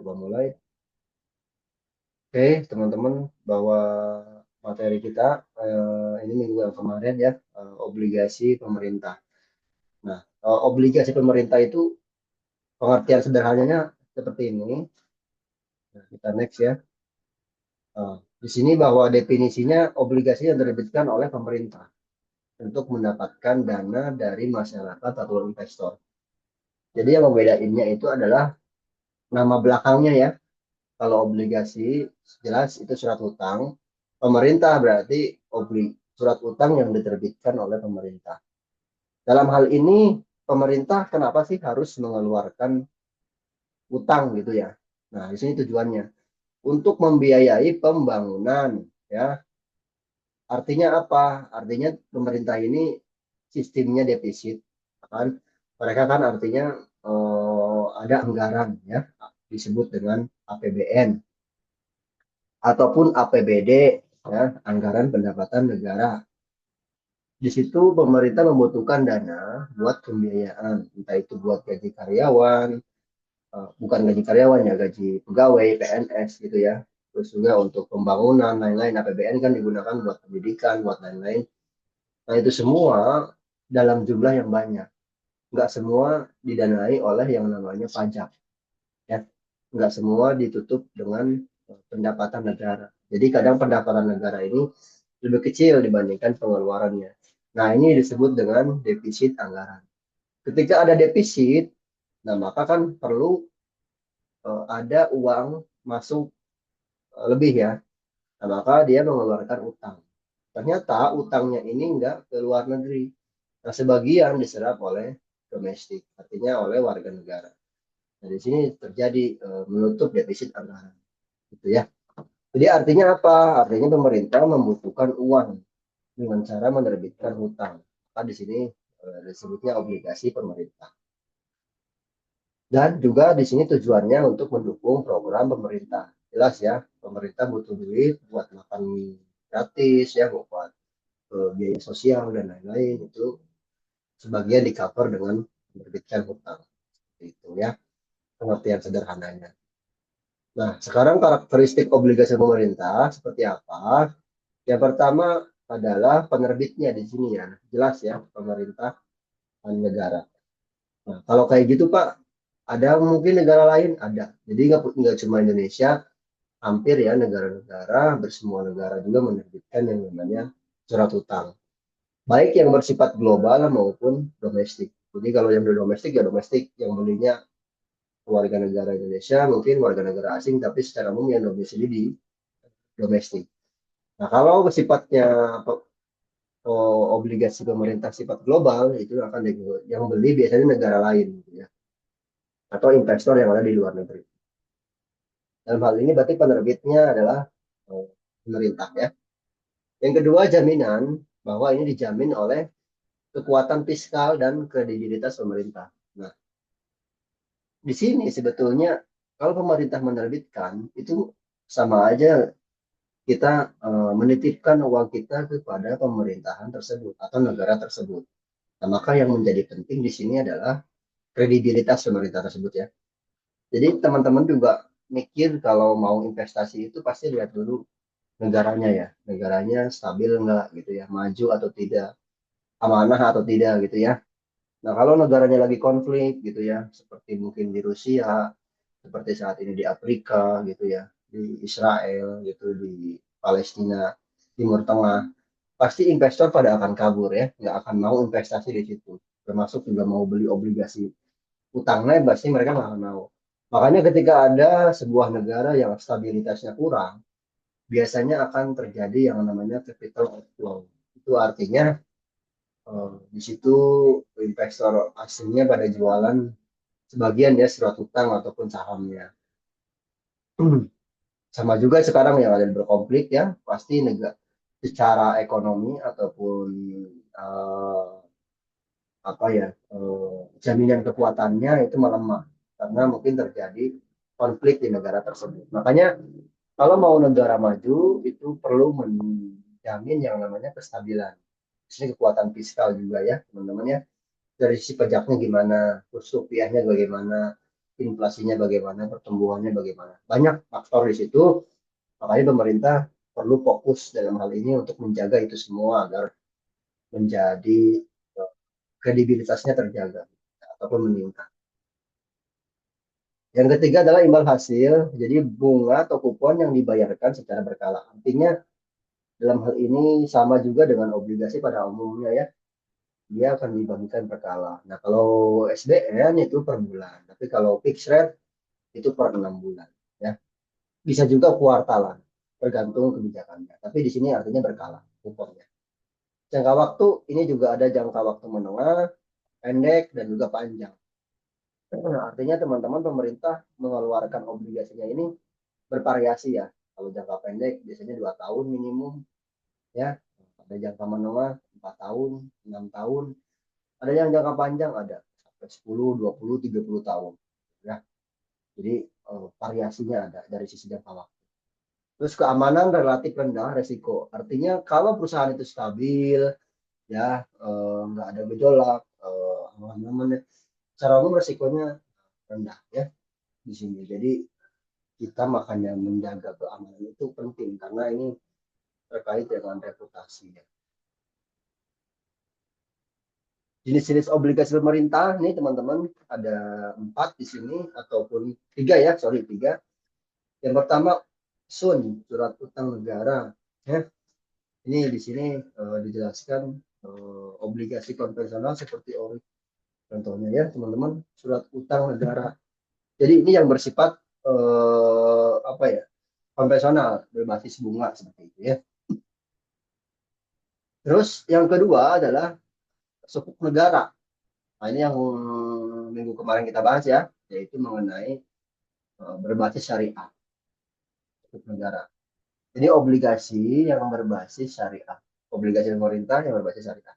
coba mulai. Oke, teman-teman, bahwa materi kita ini minggu yang kemarin ya, obligasi pemerintah. Nah, obligasi pemerintah itu pengertian sederhananya seperti ini. Nah, kita next ya. Di sini bahwa definisinya obligasi yang diterbitkan oleh pemerintah untuk mendapatkan dana dari masyarakat atau investor. Jadi yang membedainnya itu adalah nama belakangnya ya. Kalau obligasi jelas itu surat utang. Pemerintah berarti surat utang yang diterbitkan oleh pemerintah. Dalam hal ini pemerintah kenapa sih harus mengeluarkan utang gitu ya? Nah, di sini tujuannya untuk membiayai pembangunan ya. Artinya apa? Artinya pemerintah ini sistemnya defisit kan. Mereka kan artinya ada anggaran ya disebut dengan APBN ataupun APBD ya, anggaran pendapatan negara. Di situ pemerintah membutuhkan dana buat pembiayaan, entah itu buat gaji karyawan, bukan gaji karyawan ya, gaji pegawai, PNS gitu ya. Terus juga untuk pembangunan lain-lain, APBN kan digunakan buat pendidikan, buat lain-lain. Nah itu semua dalam jumlah yang banyak. Nggak semua didanai oleh yang namanya pajak. Ya. Nggak semua ditutup dengan pendapatan negara. Jadi kadang pendapatan negara ini lebih kecil dibandingkan pengeluarannya. Nah ini disebut dengan defisit anggaran. Ketika ada defisit, nah maka kan perlu ada uang masuk lebih ya. Nah, maka dia mengeluarkan utang. Ternyata utangnya ini enggak ke luar negeri. Nah, sebagian diserap oleh domestik, artinya oleh warga negara. Nah, di sini terjadi menutup defisit anggaran. Gitu ya. Jadi artinya apa? Artinya pemerintah membutuhkan uang dengan cara menerbitkan hutang. Maka di sini disebutnya obligasi pemerintah. Dan juga di sini tujuannya untuk mendukung program pemerintah. Jelas ya, pemerintah butuh duit buat makan gratis ya, buat biaya sosial dan lain-lain itu sebagian di cover dengan menerbitkan hutang. Itu ya, pengertian sederhananya. Nah, sekarang karakteristik obligasi pemerintah seperti apa? Yang pertama adalah penerbitnya di sini ya, jelas ya, pemerintah dan negara. Nah, kalau kayak gitu Pak, ada mungkin negara lain ada. Jadi nggak cuma Indonesia, hampir ya negara-negara, bersemua negara juga menerbitkan yang namanya surat utang. Baik yang bersifat global maupun domestik. Jadi kalau yang domestik ya domestik, yang belinya warga negara Indonesia, mungkin warga negara asing, tapi secara umum yang domisili di domestik. Nah kalau sifatnya obligasi pemerintah sifat global itu akan yang beli biasanya negara lain gitu ya, atau investor yang ada di luar negeri. Dalam hal ini berarti penerbitnya adalah pemerintah ya. Yang kedua jaminan bahwa ini dijamin oleh kekuatan fiskal dan kredibilitas pemerintah. Nah, di sini sebetulnya kalau pemerintah menerbitkan itu sama aja kita menitipkan uang kita kepada pemerintahan tersebut atau negara tersebut. Nah, maka yang menjadi penting di sini adalah kredibilitas pemerintah tersebut ya. Jadi teman-teman juga mikir kalau mau investasi itu pasti lihat dulu negaranya ya, negaranya stabil enggak gitu ya, maju atau tidak, amanah atau tidak gitu ya. Nah, kalau negaranya lagi konflik gitu ya, seperti mungkin di Rusia, seperti saat ini di Afrika gitu ya, di Israel gitu, di Palestina, Timur Tengah, pasti investor pada akan kabur ya, nggak akan mau investasi di situ. Termasuk juga mau beli obligasi utangnya, pasti mereka nggak akan mau. Makanya ketika ada sebuah negara yang stabilitasnya kurang, biasanya akan terjadi yang namanya capital outflow. Itu artinya di situ investor asingnya pada jualan sebagian ya surat utang ataupun sahamnya. Sama juga sekarang yang ada berkonflik ya, pasti negara secara ekonomi ataupun eh, apa ya jaminan kekuatannya itu melemah karena mungkin terjadi konflik di negara tersebut. Makanya kalau mau negara maju itu perlu menjamin yang namanya kestabilan. Ini kekuatan fiskal juga ya teman-teman ya. Dari sisi pajaknya gimana, kurs rupiahnya bagaimana. inflasinya bagaimana, pertumbuhannya bagaimana. Banyak faktor di situ, makanya pemerintah perlu fokus dalam hal ini untuk menjaga itu semua agar menjadi kredibilitasnya terjaga ataupun meningkat. Yang ketiga adalah imbal hasil, jadi bunga atau kupon yang dibayarkan secara berkala. Artinya dalam hal ini sama juga dengan obligasi pada umumnya ya, dia akan dibagikan berkala. Nah kalau SBN itu per bulan, tapi kalau fixed rate itu per 6 bulan. Ya, bisa juga kuartalan, tergantung kebijakannya. Tapi di sini artinya berkala kuponnya. Jangka waktu ini juga ada jangka waktu menengah, pendek, dan juga panjang. Nah, artinya teman-teman pemerintah mengeluarkan obligasinya ini bervariasi ya. Kalau jangka pendek biasanya 2 tahun minimum, ya. Ada jangka menengah 4 tahun, 6 tahun. Ada yang jangka panjang ada sampai 10, 20, 30 tahun. Ya, jadi variasinya ada dari sisi jangka waktu. Terus keamanan relatif rendah resiko. Artinya kalau perusahaan itu stabil, ya nggak ada gejolak, aman-aman, secara umum resikonya rendah ya di sini. Jadi kita makanya menjaga keamanan itu penting karena ini terkait dengan reputasi ya. Jenis-jenis obligasi pemerintah nih teman-teman ada 4 di sini ataupun 3 ya, sorry 3. Yang pertama SUN, surat utang negara. Ya, ini di sini dijelaskan obligasi konvensional seperti ORI. Contohnya ya teman-teman, surat utang negara. Jadi ini yang bersifat apa ya, konvensional berbasis bunga seperti itu ya. Terus yang kedua adalah sukuk negara. Nah ini yang minggu kemarin kita bahas ya, yaitu mengenai berbasis syariah sukuk negara. Jadi obligasi yang berbasis syariah, obligasi pemerintah yang berbasis syariah.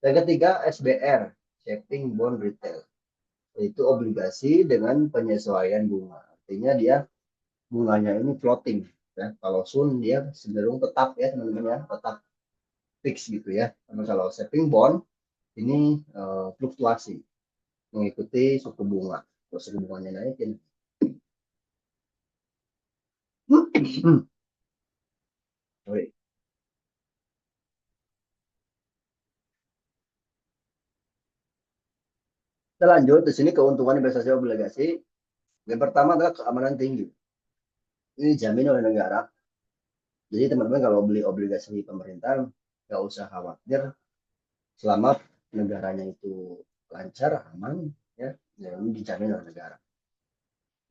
Yang ketiga SBR, Saving Bond Retail, yaitu obligasi dengan penyesuaian bunga. Artinya dia bunganya ini floating. Ya. Kalau Sun dia cenderung tetap ya teman-teman ya, tetap fix gitu ya. Karena kalau saving bond ini fluktuasi mengikuti suku bunga. Kalau suku bunganya naikin. Kita lanjut di sini keuntungan investasi obligasi. Yang pertama adalah keamanan tinggi. Ini dijamin oleh negara. Jadi teman-teman kalau beli obligasi pemerintah nggak usah khawatir selama negaranya itu lancar, aman, ya, ya ini dijamin oleh negara.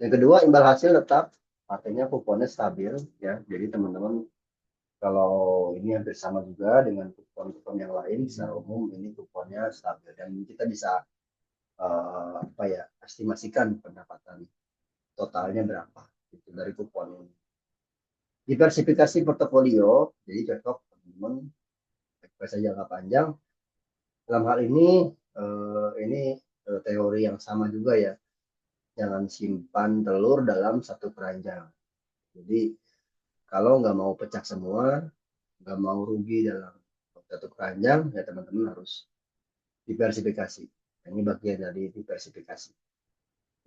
Yang kedua, imbal hasil tetap, artinya kuponnya stabil, ya. Jadi teman-teman kalau ini hampir sama juga dengan kupon-kupon yang lain, secara umum ini kuponnya stabil dan kita bisa apa ya estimasikan pendapatan totalnya berapa itu dari kupon ini. Diversifikasi portofolio, jadi cocok teman-teman investasi jangka panjang. Dalam hal ini teori yang sama juga ya. Jangan simpan telur dalam satu keranjang. Jadi kalau nggak mau pecah semua, nggak mau rugi dalam satu keranjang, ya teman-teman harus diversifikasi. Ini bagian dari diversifikasi.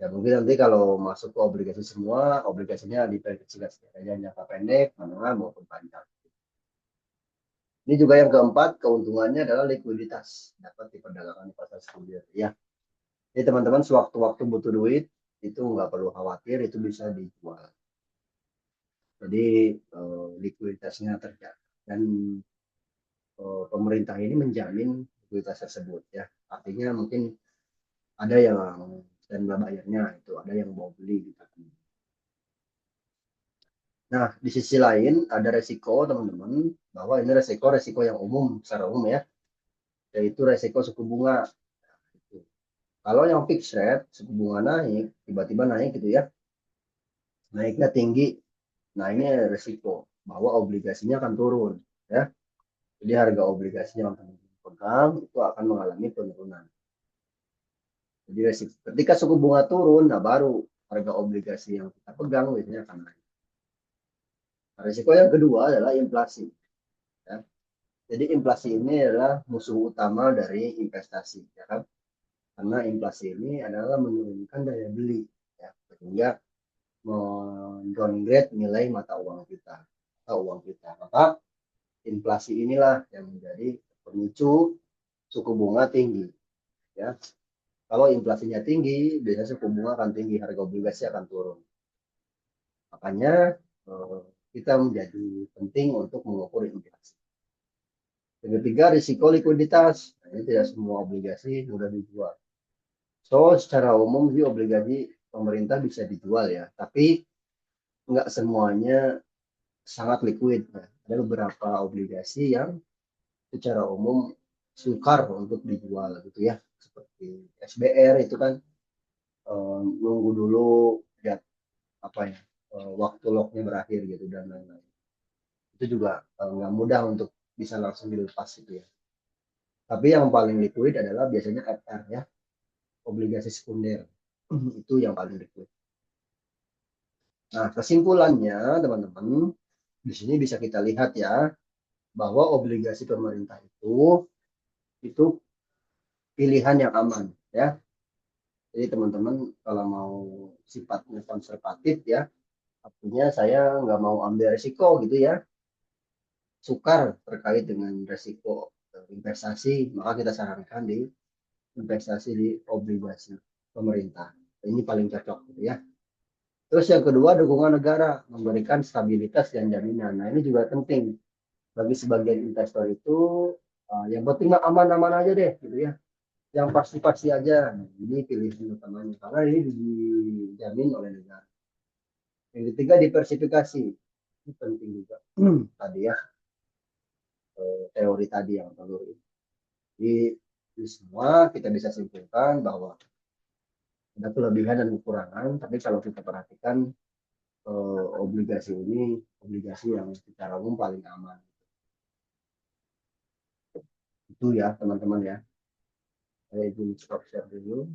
Ya mungkin nanti kalau masuk ke obligasi semua, obligasinya diversifikasi. Jangka pendek, menengah maupun panjang. Ini juga yang keempat, keuntungannya adalah likuiditas. Dapat diperdagangkan di pasar sekunder. Ya, jadi teman-teman sewaktu-waktu butuh duit, itu nggak perlu khawatir, itu bisa dijual. Jadi likuiditasnya terjaga. Dan pemerintah ini menjamin likuiditas tersebut. Ya, artinya mungkin ada yang dan bayarnya itu, ada yang mau beli gitu. Nah, di sisi lain ada resiko teman-teman, bahwa ini resiko-resiko yang umum, secara umum ya, yaitu resiko suku bunga. Kalau yang fixed rate, suku bunga naik, tiba-tiba naik gitu ya, naiknya tinggi. Nah, ini resiko bahwa obligasinya akan turun, ya. Jadi harga obligasinya yang akan pegang itu akan mengalami penurunan. Jadi resiko, ketika suku bunga turun, nah baru harga obligasi yang kita pegang biasanya akan naik. Nah, resiko yang kedua adalah inflasi. Ya. Jadi inflasi ini adalah musuh utama dari investasi, ya kan? karena inflasi ini adalah menurunkan daya beli, ya, sehingga mendowngrade nilai mata uang kita atau uang kita. Maka inflasi inilah yang menjadi pemicu suku bunga tinggi. Ya, kalau inflasinya tinggi, biasanya suku bunga akan tinggi, harga obligasi akan turun. Makanya eh, kita menjadi penting untuk mengukur inflasi. Yang ketiga, risiko likuiditas. Nah, ini tidak semua obligasi mudah dijual. So, secara umum sih obligasi pemerintah bisa dijual ya, tapi nggak semuanya sangat liquid. Nah, ada beberapa obligasi yang secara umum sukar untuk dijual gitu ya, seperti SBR itu kan nunggu dulu lihat apa ya waktu locknya berakhir gitu dan lain-lain. Itu juga nggak mudah untuk bisa langsung dilepas gitu ya. Tapi yang paling liquid adalah biasanya FR ya, obligasi sekunder. Itu yang paling liquid. Nah, kesimpulannya teman-teman, di sini bisa kita lihat ya bahwa obligasi pemerintah itu pilihan yang aman ya. Jadi teman-teman kalau mau sifatnya konservatif ya, artinya saya nggak mau ambil resiko gitu ya, sukar terkait dengan resiko investasi, maka kita sarankan di investasi di obligasi pemerintah. Ini paling cocok gitu ya. Terus yang kedua, dukungan negara memberikan stabilitas dan jaminan. Nah, ini juga penting bagi sebagian investor itu, yang penting mah aman-aman aja deh gitu ya. Yang pasti-pasti aja. Nah, ini pilihan utamanya karena ini dijamin oleh negara. Yang ketiga, diversifikasi. Ini penting juga. Tadi ya, teori tadi yang telur ini. Di semua kita bisa simpulkan bahwa ada kelebihan dan kekurangan, tapi kalau kita perhatikan obligasi ini obligasi yang secara umum paling aman. Itu ya teman-teman ya. Saya izin stop share dulu.